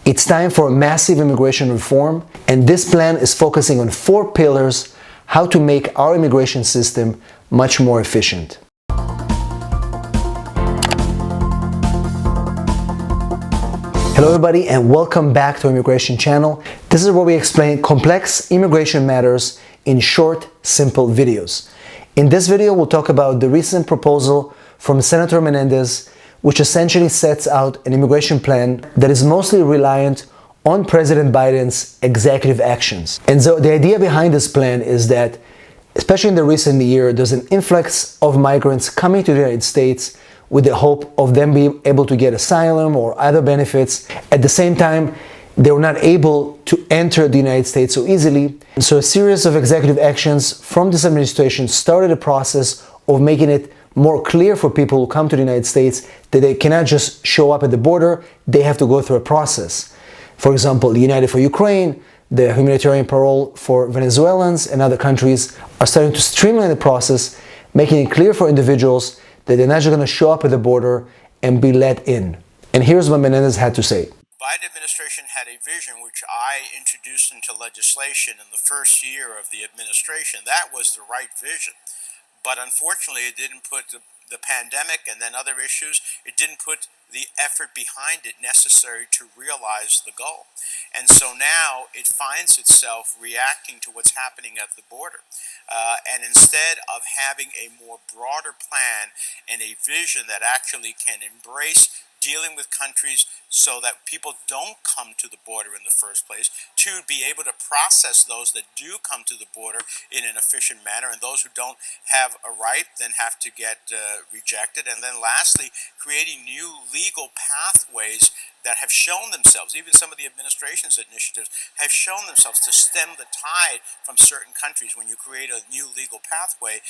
It's time for a massive immigration reform, and this plan is focusing on 4 pillars how to make our immigration system much more efficient. Hello everybody and welcome back to our Immigration channel. This is where we explain complex immigration matters in short, simple videos. In this video, we'll talk about the recent proposal from Senator Menendez, which essentially sets out an immigration plan that is mostly reliant on President Biden's executive actions. And so the idea behind this plan is that, especially in the recent year, there's an influx of migrants coming to the United States with the hope of them being able to get asylum or other benefits. At the same time, they were not able to enter the United States so easily. So a series of executive actions from this administration started a process of making it more clear for people who come to the United States that they cannot just show up at the border, they have to go through a process. For example, United for Ukraine, the humanitarian parole for Venezuelans and other countries are starting to streamline the process, making it clear for individuals that they're not just going to show up at the border and be let in. And here's what Menendez had to say. The Biden administration had a vision which I introduced into legislation in the first year of the administration. That was the right vision. But unfortunately, it didn't put the pandemic and then other issues, it didn't put the effort behind it necessary to realize the goal. And so now it finds itself reacting to what's happening at the border. And instead of having a more broader plan and a vision that actually can embrace dealing with countries so that people don't come to the border in the first place, to be able to process those that do come to the border in an efficient manner, and those who don't have a right then have to get rejected. And then lastly, creating new legal pathways that have shown themselves, even some of the administration's initiatives have shown themselves to stem the tide from certain countries. When you create a new legal pathway,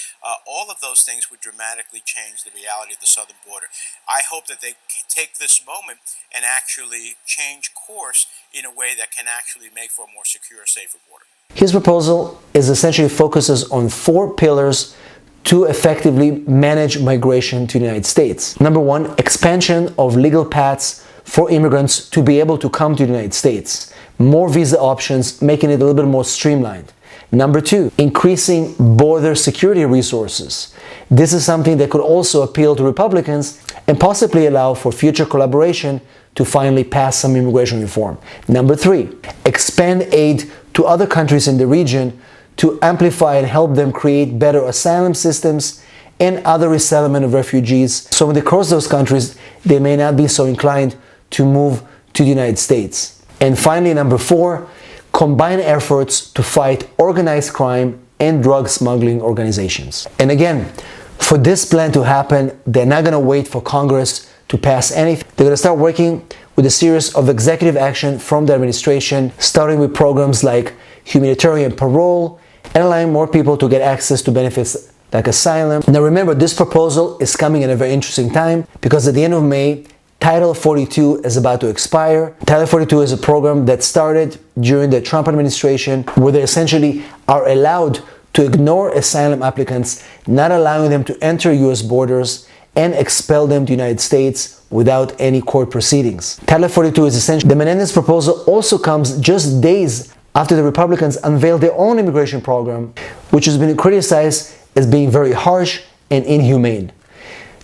all of those things would dramatically change the reality of the southern border. I hope that they take this moment and actually change course in a way that can actually make for a more secure, safer border. His proposal is essentially focuses on 4 pillars to effectively manage migration to the United States. Number 1, expansion of legal paths for immigrants to be able to come to the United States. More visa options, making it a little bit more streamlined. Number 2, increasing border security resources. This is something that could also appeal to Republicans and possibly allow for future collaboration to finally pass some immigration reform. Number 3, expand aid to other countries in the region to amplify and help them create better asylum systems and other resettlement of refugees. So when they cross those countries, they may not be so inclined to move to the United States. And finally, number 4, combine efforts to fight organized crime and drug smuggling organizations. And again, for this plan to happen, they're not going to wait for Congress to pass anything. They're going to start working with a series of executive action from the administration, starting with programs like humanitarian parole and allowing more people to get access to benefits like asylum. Now remember, this proposal is coming at a very interesting time because at the end of May, Title 42 is about to expire. Title 42 is a program that started during the Trump administration where they essentially are allowed to ignore asylum applicants, not allowing them to enter US borders and expel them to the United States without any court proceedings. Title 42 is essentially, the Menendez proposal also comes just days after the Republicans unveiled their own immigration program, which has been criticized as being very harsh and inhumane.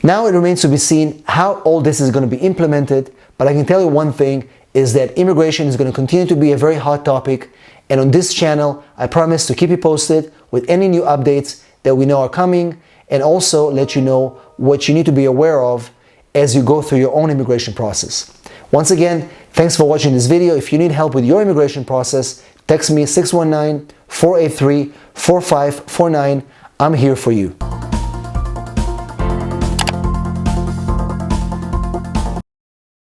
Now it remains to be seen how all this is going to be implemented, but I can tell you one thing is that immigration is going to continue to be a very hot topic, and on this channel I promise to keep you posted with any new updates that we know are coming, and also let you know what you need to be aware of as you go through your own immigration process. Once again, thanks for watching this video. If you need help with your immigration process, text me 619-483-4549. I'm here for you.